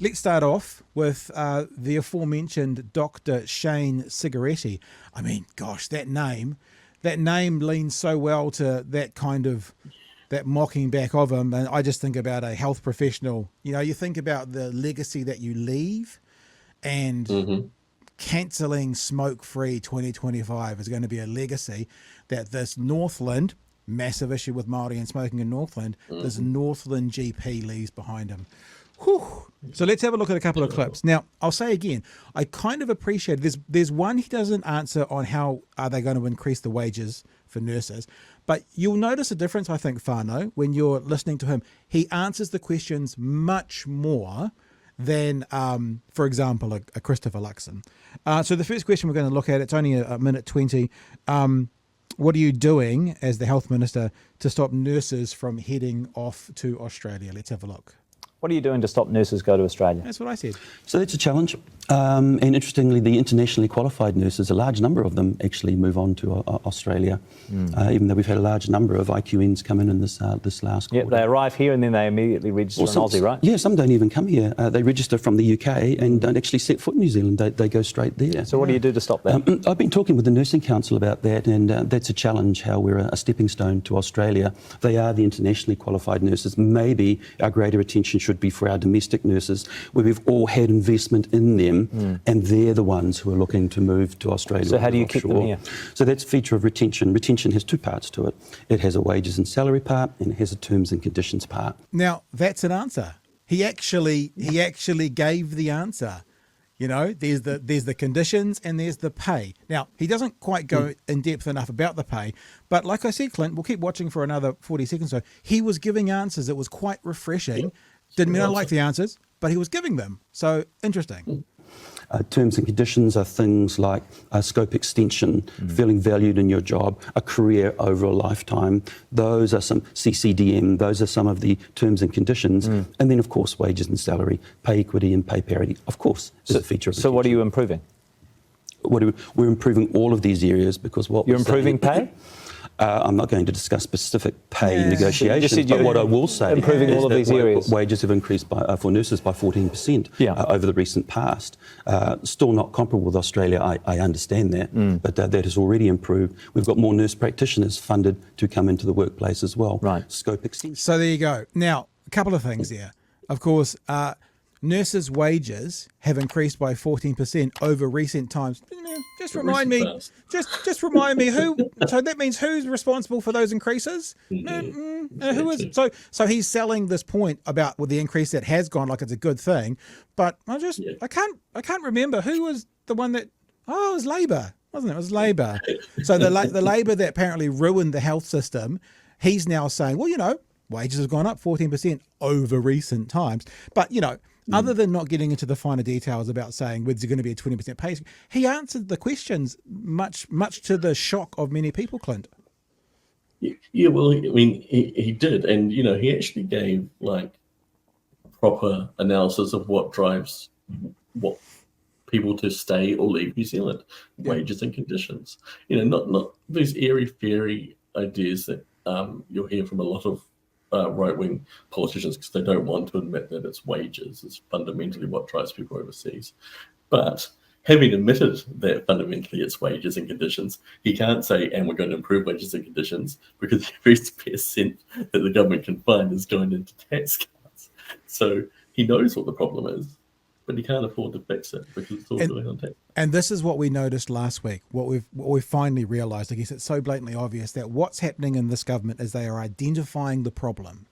let's start off with the aforementioned Dr. Shane Reti. I mean, gosh, that name leans so well to that kind of, that mocking back of him. And I just think about a health professional. You know, you think about the legacy that you leave, and cancelling Smokefree2025 is going to be a legacy that this Northland, massive issue with Māori and smoking in Northland, this Northland GP leaves behind him. Whew. So let's have a look at a couple of clips. Now, I'll say again, I kind of appreciate there's one he doesn't answer on how are they going to increase the wages for nurses. But you'll notice a difference, I think, Whānau, when you're listening to him. He answers the questions much more than, for example, a Christopher Luxon. So the first question we're going to look at, it's only a minute 20. What are you doing as the health minister to stop nurses from heading off to Australia? Let's have a look. What are you doing to stop nurses go to Australia? That's what I said. So that's a challenge. And interestingly, the internationally qualified nurses, a large number of them actually move on to Australia, even though we've had a large number of IQNs come in this last quarter. Yeah, they arrive here and then they immediately register in Aussie, right? Yeah, some don't even come here. They register from the UK and don't actually set foot in New Zealand. They go straight there. So what do you do to stop that? I've been talking with the Nursing Council about that, and that's a challenge, how we're a stepping stone to Australia. They are the internationally qualified nurses. Maybe our greater attention should be for our domestic nurses, where we've all had investment in them, and they're the ones who are looking to move to Australia. So how do you keep them here? So that's a feature of retention. Retention has two parts to it. It has a wages and salary part, and it has a terms and conditions part. Now, that's an answer. He actually gave the answer. You know, there's the conditions and there's the pay. Now, he doesn't quite go in depth enough about the pay, but like I said, Clint, we'll keep watching for another 40 seconds. So he was giving answers. It was quite refreshing. Didn't mean I like the answers, but he was giving them. So interesting. Terms and conditions are things like scope extension, feeling valued in your job, a career over a lifetime. Those are some CCDM. Those are some of the terms and conditions. And then, of course, wages and salary, pay equity and pay parity, of course, is a feature of retention. So what are you improving? We're improving all of these areas because what you're improving pay? I'm not going to discuss specific pay negotiations, but what I will say improving is all of these areas. Wages have increased for nurses by 14% over the recent past. Still not comparable with Australia, I understand that, but that has already improved. We've got more nurse practitioners funded to come into the workplace as well. Right. Scope extension. So there you go. Now, a couple of things there. Of course, nurses' wages have increased by 14% over recent times. Just remind me who. So that means who's responsible for those increases? Who is? So he's selling this point about the increase that has gone like it's a good thing, but I can't remember who was the one that. Oh, it was Labor, wasn't it? It was Labor. So the Labor that apparently ruined the health system. He's now saying, well, you know, wages have gone up 14% over recent times, but you know. Other than not getting into the finer details about saying whether there's going to be a 20% pay, he answered the questions much to the shock of many people, Clint. Yeah, well, I mean, he did. And, you know, he actually gave, like, proper analysis of what drives what people to stay or leave New Zealand, wages and conditions. You know, not these airy-fairy ideas that you'll hear from a lot of right-wing politicians because they don't want to admit that it's wages. It's fundamentally what drives people overseas. But having admitted that fundamentally it's wages and conditions, he can't say, and we're going to improve wages and conditions, because every spare cent that the government can find is going into tax cuts. So he knows what the problem is, but he can't afford to fix it because it's all going on tax. And this is what we noticed last week, what we've finally realised. I guess it's so blatantly obvious that what's happening in this government is they are identifying the problem,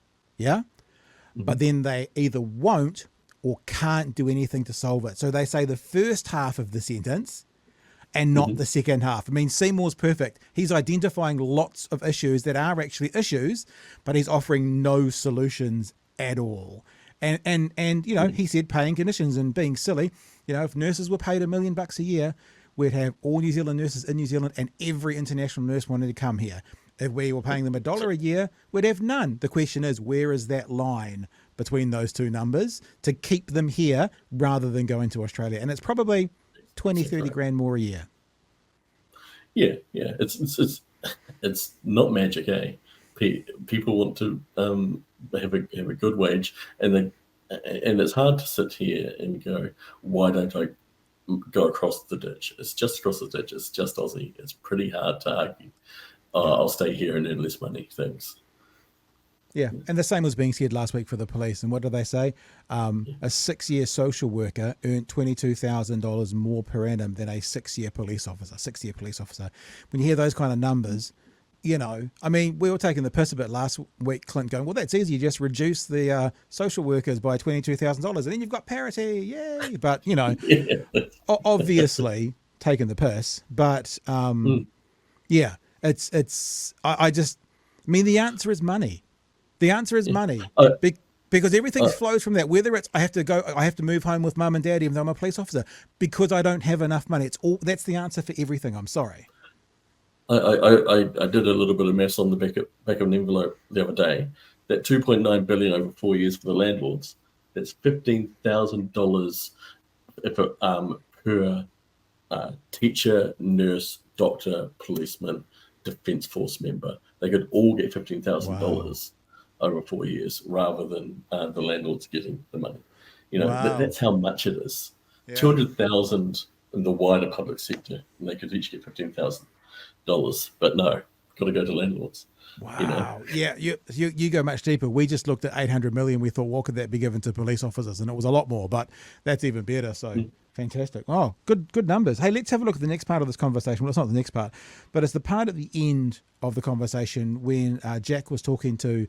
but then they either won't or can't do anything to solve it. So they say the first half of the sentence and not the second half. I mean, Seymour's perfect. He's identifying lots of issues that are actually issues, but he's offering no solutions at all. And you know, he said paying conditions and being silly. You know, if nurses were paid $1 million a year, we'd have all New Zealand nurses in New Zealand and every international nurse wanted to come here. If we were paying them $1 a year, we'd have none. The question is, where is that line between those two numbers to keep them here rather than going to Australia? And it's probably 20, 30 grand more a year. Yeah. It's not magic, eh? People want to have a good wage, and and it's hard to sit here and go, why don't I go across the ditch? It's just across the ditch. It's just Aussie. It's pretty hard to argue. I'll stay here and earn less money. Things. Yeah, and the same was being said last week for the police. And what did they say? A 6-year social worker earned $22,000 more per annum than a 6-year police officer. 6-year police officer. When you hear those kind of numbers, you know, I mean, we were taking the piss a bit last week, Clint, going, well, that's easy. You just reduce the social workers by $22,000 and then you've got parity. Yay. But, you know, obviously taking the piss. But, yeah, I mean, the answer is money. The answer is money, because everything flows from that. Whether it's I have to move home with mum and dad, even though I'm a police officer, because I don't have enough money. That's the answer for everything. I'm sorry. I did a little bit of maths on the back of an envelope the other day. That $2.9 billion over 4 years for the landlords. That's $15,000 per teacher, nurse, doctor, policeman, defence force member. They could all get $15,000 over 4 years, rather than the landlords getting the money. You know, that's how much it is. Yeah. 200,000 in the wider public sector, and they could each get $15,000. But no, got to go to landlords. Wow. You know? Yeah, you go much deeper. We just looked at 800 million. We thought, what could that be given to police officers? And it was a lot more, but that's even better. So fantastic. Oh, good numbers. Hey, let's have a look at the next part of this conversation. Well, it's not the next part, but it's the part at the end of the conversation when Jack was talking to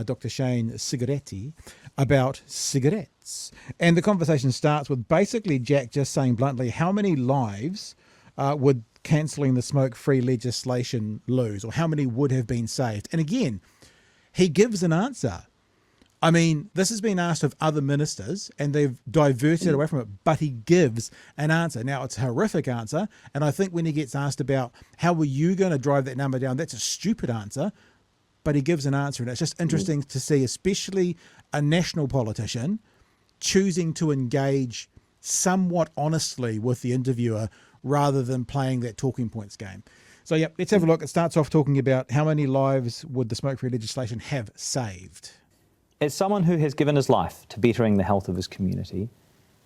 Dr. Shane Reti about cigarettes. And the conversation starts with basically Jack just saying bluntly, how many lives would cancelling the smoke-free legislation lose, or how many would have been saved? And again, he gives an answer. I mean, this has been asked of other ministers and they've diverted away from it, but he gives an answer. Now, it's a horrific answer, and I think when he gets asked about how were you going to drive that number down, that's a stupid answer, but he gives an answer. And it's just interesting to see, especially a national politician choosing to engage somewhat honestly with the interviewer rather than playing that talking points game. So, yeah, let's have a look. It starts off talking about how many lives would the smoke-free legislation have saved? As someone who has given his life to bettering the health of his community,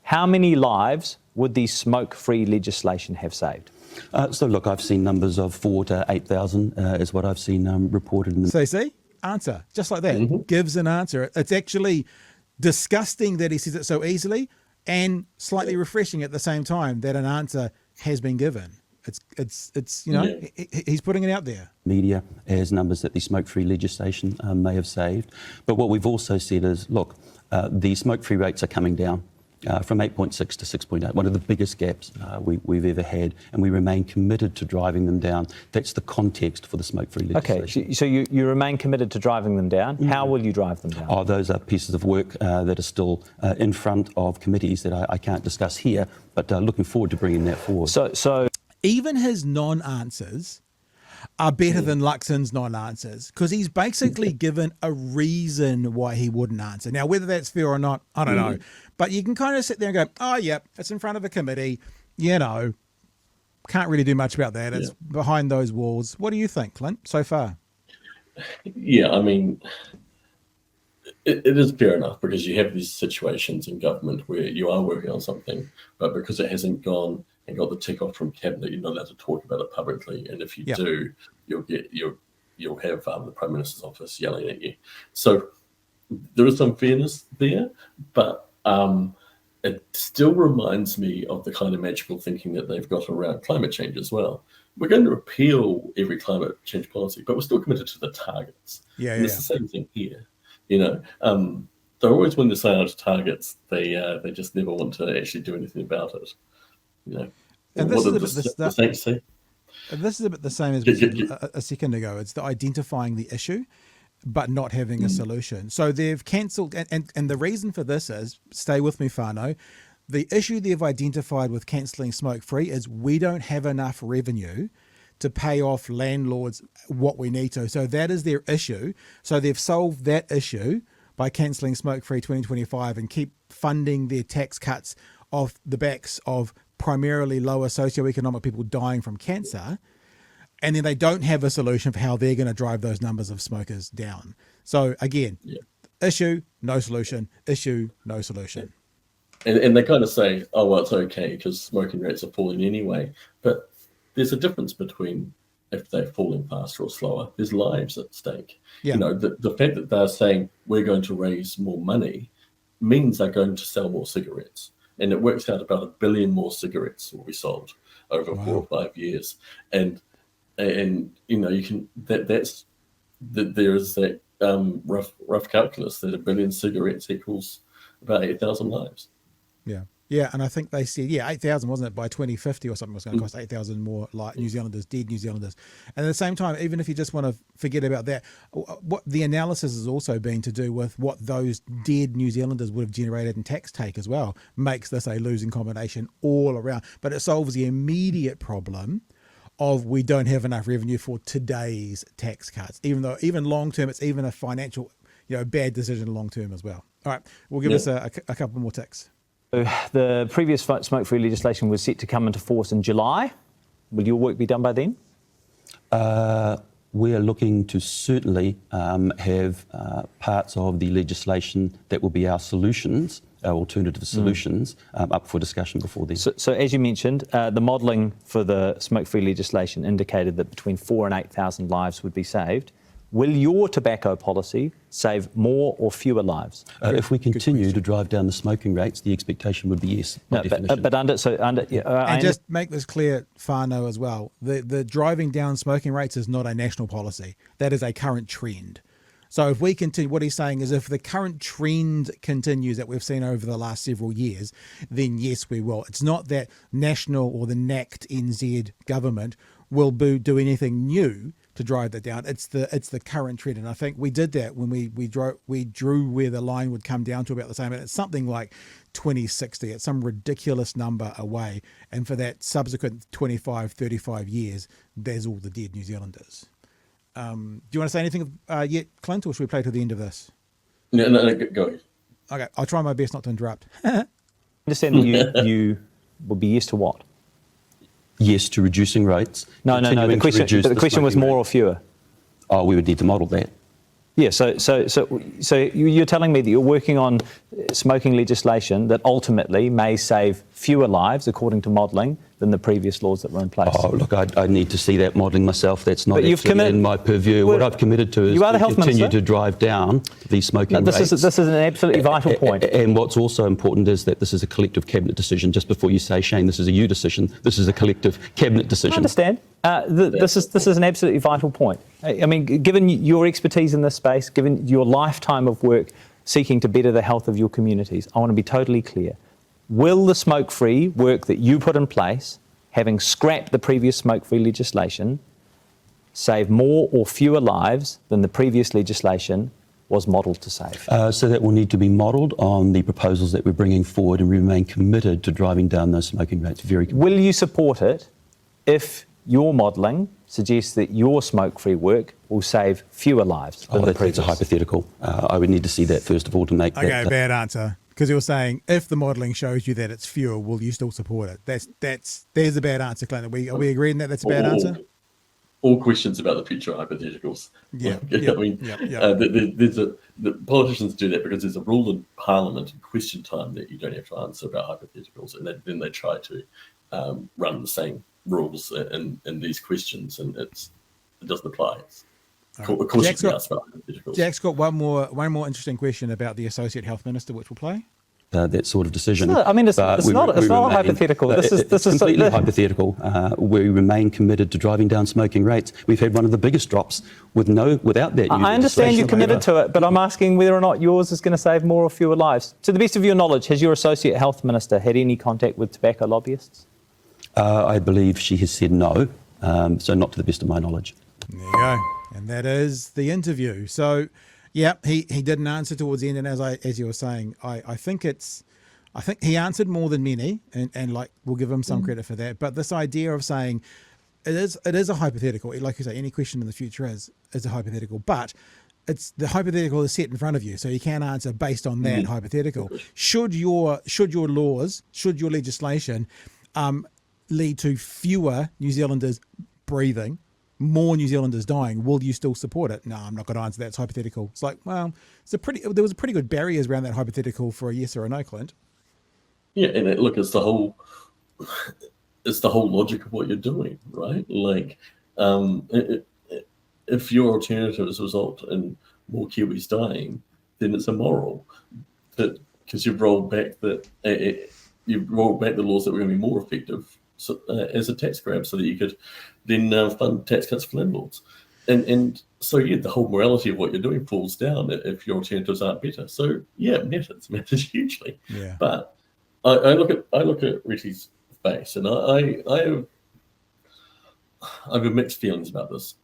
how many lives would the smoke-free legislation have saved? So, look, I've seen numbers of 4,000 to 8,000 is what I've seen reported. In the So, see? Answer. Just like that. Gives an answer. It's actually disgusting that he says it so easily and slightly refreshing at the same time that an answer has been given. It's you know, he's putting it out there. Media as numbers that the smoke-free legislation may have saved. But what we've also said is, look, the smoke-free rates are coming down from 8.6 to 6.8, one of the biggest gaps we've ever had, and we remain committed to driving them down. That's the context for the smoke-free legislation. Okay, so you remain committed to driving them down. How will you drive them down? Oh, those are pieces of work that are still in front of committees that I can't discuss here, but looking forward to bringing that forward. So even his non-answers are better than Luxon's non-answers, because he's basically given a reason why he wouldn't answer. Now, whether that's fair or not, I don't know. But you can kind of sit there and go, oh, yeah, it's in front of a committee. You know, can't really do much about that. It's behind those walls. What do you think, Clint, so far? Yeah, I mean, it is fair enough, because you have these situations in government where you are working on something, but because it hasn't gone and got the tick off from cabinet, you're not allowed to talk about it publicly. And if you do, you'll have the Prime Minister's office yelling at you. So there is some fairness there, but it still reminds me of the kind of magical thinking that they've got around climate change as well. We're going to repeal every climate change policy, but we're still committed to the targets. And it's the same thing here. You know, they always, when they sign out targets, they just never want to actually do anything about it. You know, and this is a bit the Saints say? This is a bit the same as we said a second ago. It's the identifying the issue, but not having a solution. So they've cancelled, and the reason for this is, stay with me, whānau, the issue they've identified with cancelling smoke-free is we don't have enough revenue to pay off landlords what we need to. So that is their issue. So they've solved that issue by cancelling Smokefree2025 and keep funding their tax cuts off the backs of primarily lower socioeconomic people dying from cancer. And then they don't have a solution for how they're going to drive those numbers of smokers down. So again, issue, no solution, issue, no solution. And they kind of say, oh, well, it's okay because smoking rates are falling anyway. But there's a difference between if they're falling faster or slower. There's lives at stake. Yeah. You know, the fact that they're saying we're going to raise more money means they're going to sell more cigarettes. And it works out about 1 billion more cigarettes will be sold over 4 or 5 years. And you know, you can that's there is that rough calculus that 1 billion cigarettes equals about 8,000 lives. Yeah, and I think they said, 8,000, wasn't it, by 2050 or something, was going to cost 8,000 more like New Zealanders, dead New Zealanders. And at the same time, even if you just want to forget about that, what the analysis has also been to do with what those dead New Zealanders would have generated in tax take as well, makes this a losing combination all around. But it solves the immediate problem of we don't have enough revenue for today's tax cuts, even though even long term, it's even a financial, bad decision long term as well. All right, we'll give us a couple more ticks. So the previous smoke-free legislation was set to come into force in July. Will your work be done by then? We are looking to certainly have parts of the legislation that will be our solutions, our alternative solutions, up for discussion before then. So as you mentioned, the modelling for the smoke-free legislation indicated that between 4,000 and 8,000 lives would be saved. Will your tobacco policy save more or fewer lives? If we continue to drive down the smoking rates, the expectation would be yes. No, and just make this clear, Whānau, as well. The driving down smoking rates is not a national policy. That is a current trend. So if we continue, what he's saying is if the current trend continues that we've seen over the last several years, then yes, we will. It's not that national or the NACT NZ government will do anything new to drive that down. It's the current trend, and I think we did that when we drew where the line would come down to about the same, and it's something like 2060. It's some ridiculous number away, and for that subsequent 25, 35 years, there's all the dead New Zealanders. Do you want to say anything yet, Clint, or should we play to the end of this? No, go ahead. Okay, I'll try my best not to interrupt. Understand that you would be yes to what? Yes to reducing rates. No. The question was more or fewer. Oh, we would need to model that. Yeah. So you're telling me that you're working on smoking legislation that ultimately may save fewer lives, according to modelling, than the previous laws that were in place. Oh, look, I need to see that modelling myself. That's not in my purview. What I've committed to is to continue to drive down the smoking rates. This is an absolutely vital point. And what's also important is that this is a collective cabinet decision. Just before you say, Shane, this is a you decision, this is a collective cabinet decision. I understand. This is an absolutely vital point. I mean, given your expertise in this space, given your lifetime of work seeking to better the health of your communities, I want to be totally clear. Will the smoke-free work that you put in place, having scrapped the previous smoke-free legislation, save more or fewer lives than the previous legislation was modelled to save? So that will need to be modelled on the proposals that we're bringing forward, and we remain committed to driving down those smoking rates. Will you support it if your modelling suggests that your smoke-free work will save fewer lives than the previous? That's a hypothetical. I would need to see that first of all to make that. Okay, bad answer. Because you're saying if the modelling shows you that it's fewer, will you still support it? There's a bad answer, Clint. Are we agreeing that that's a bad answer? All questions about the future are hypotheticals. The politicians do that because there's a rule in Parliament in question time that you don't have to answer about hypotheticals, and then they try to run the same rules in these questions, and it doesn't apply. Of course, Jack's got one more interesting question about the Associate Health Minister, which we'll play. That sort of decision. It's not hypothetical. This is completely hypothetical. We remain committed to driving down smoking rates. We've had one of the biggest drops without that. I understand you're committed to it, but I'm asking whether or not yours is going to save more or fewer lives. To the best of your knowledge, has your Associate Health Minister had any contact with tobacco lobbyists? I believe she has said no, so not to the best of my knowledge. There you go. And that is the interview. So, yeah, he didn't answer towards the end. And as you were saying, I think he answered more than many, and like we'll give him some credit for that. But this idea of saying it is a hypothetical, like you say, any question in the future is a hypothetical, but it's the hypothetical is set in front of you, so you can answer based on that hypothetical. Should your legislation lead to fewer New Zealanders breathing more New Zealanders dying, will you still support it? No, I'm not going to answer that. It's hypothetical. It's like, well, there was a pretty good barriers around that hypothetical for a yes or a no, Clint. Yeah, and look, it's the whole logic of what you're doing, right? Like, if your alternatives result in more Kiwis dying, then it's immoral, because you've rolled back the laws that were going to be more effective as a tax grab, so that you could then fund tax cuts for landlords, and so yeah, the whole morality of what you're doing falls down if your alternatives aren't better. So yeah, it matters hugely. Yeah. But I look at Reti's face, and I have mixed feelings about this.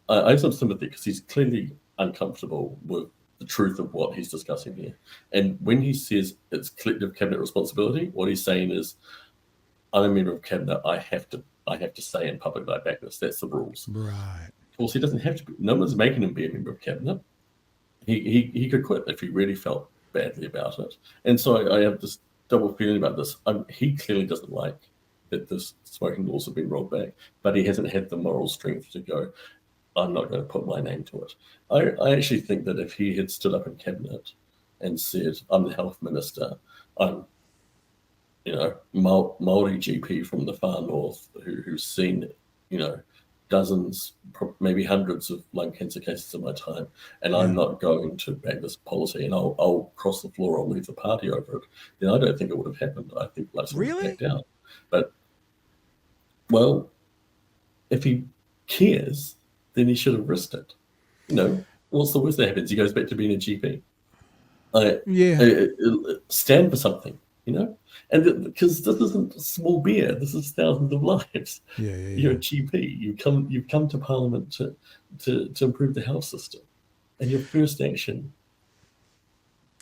I have some sympathy because he's clearly uncomfortable with the truth of what he's discussing here. And when he says it's collective cabinet responsibility, what he's saying is, I'm a member of cabinet. I have to say in public that I back this. That's the rules. Right. Of course, he doesn't have to be. No one's making him be a member of cabinet. He could quit if he really felt badly about it. And so I have this double feeling about this. He clearly doesn't like that the smoking laws have been rolled back, but he hasn't had the moral strength to go, I'm not going to put my name to it. I actually think that if he had stood up in cabinet and said, I'm the health minister, I'm, Māori GP from the far north who's seen, dozens, maybe hundreds of lung cancer cases in my time, and I'm not going to back this policy, and I'll cross the floor, I'll leave the party over it, then I don't think it would have happened. I think Luxon would have backed out. But, well, if he cares, then he should have risked it. What's the worst that happens? He goes back to being a GP. Stand for something, and because this isn't small beer, this is thousands of lives. You're a GP. You've come to Parliament to improve the health system, and your first action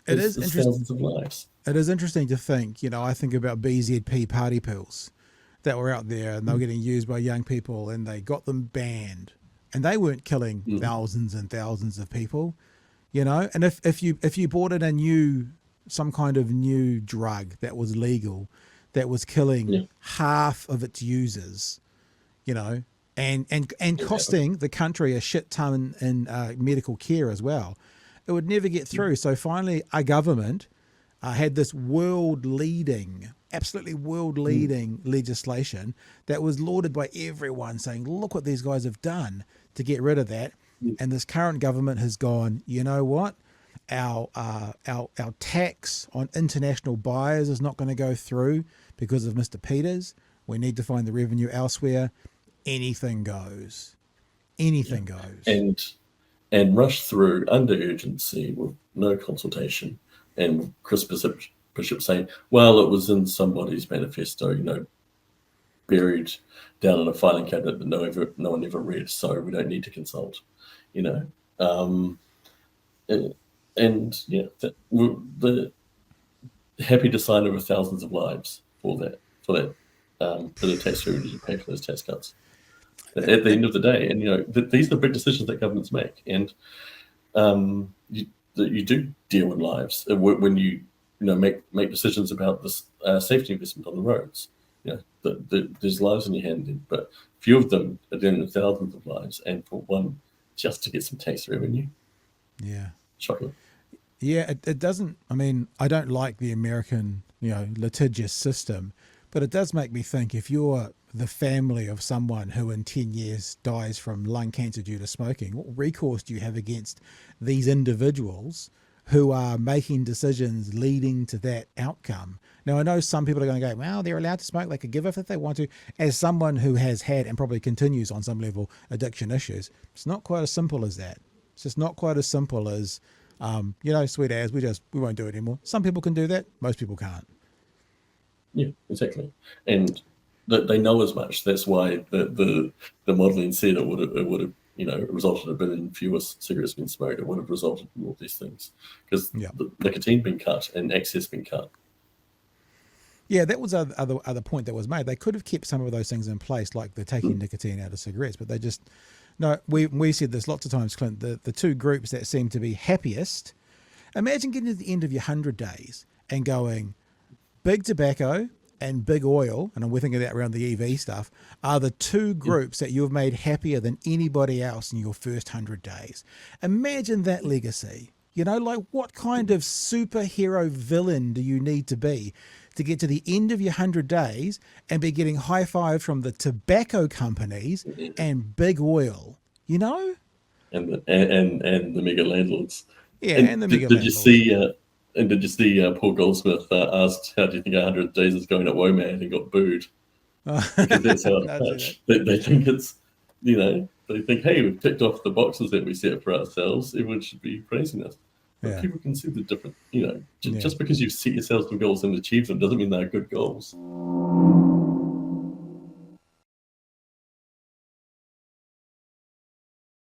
is thousands of lives. It is interesting to think. I think about BZP party pills that were out there, and they were getting used by young people, and they got them banned, and they weren't killing thousands and thousands of people. And if you bought in some kind of new drug that was legal, that was killing half of its users, and costing the country a shit ton in medical care as well, it would never get through. So finally, our government had this absolutely world-leading legislation that was lauded by everyone, saying, look what these guys have done to get rid of that. And this current government has gone, you know what? Our tax on international buyers is not going to go through because of Mr. Peters. We need to find the revenue elsewhere. Anything goes. Anything goes. And rush through under urgency with no consultation. And Chris Bishop saying, well, it was in somebody's manifesto, buried down in a filing cabinet that no one ever read, so we don't need to consult. The happy to sign over thousands of lives for the tax revenue to pay for those tax cuts at the end of the day. And these are the big decisions that governments make, and you do deal in lives when you make decisions about this safety investment on the roads. There's lives in your hand, but few of them are dealing with thousands of lives, and for one just to get some tax revenue. Yeah. Shocking. Yeah, it doesn't, I don't like the American, litigious system, but it does make me think, if you're the family of someone who in 10 years dies from lung cancer due to smoking, what recourse do you have against these individuals who are making decisions leading to that outcome? Now, I know some people are going to go, well, they're allowed to smoke, they could give up if they want to. As someone who has had and probably continues on some level addiction issues, it's not quite as simple as that. It's just not quite as simple as, sweet as, we won't do it anymore. Some people can do that, most people can't. Yeah, exactly. And they know as much. That's why the modelling said it would have resulted in a billion fewer cigarettes being smoked. It would have resulted in all these things because the nicotine been cut and access been cut. Yeah, that was the other point that was made. They could have kept some of those things in place, like the taking nicotine out of cigarettes, but they just... No, we said this lots of times, Clint, the two groups that seem to be happiest, imagine getting to the end of your 100 days and going, big tobacco and big oil, and we're thinking that around the EV stuff, are the two groups that you've made happier than anybody else in your first 100 days. Imagine that legacy. You know, like what kind of superhero villain do you need to be to get to the end of your 100 days and be getting high five from the tobacco companies and big oil, you know? And the mega landlords. Yeah, and the mega did you landlords. did you see Paul Goldsmith asked, "How do you think 100 days is going at WOMAD?" and got booed because that's how they think it's, you know, they think, hey, we've ticked off the boxes that we set for ourselves. Everyone should be praising us. But Yeah. people can see the different, you know, just because you've set yourselves some goals and achieved them doesn't mean they're good goals.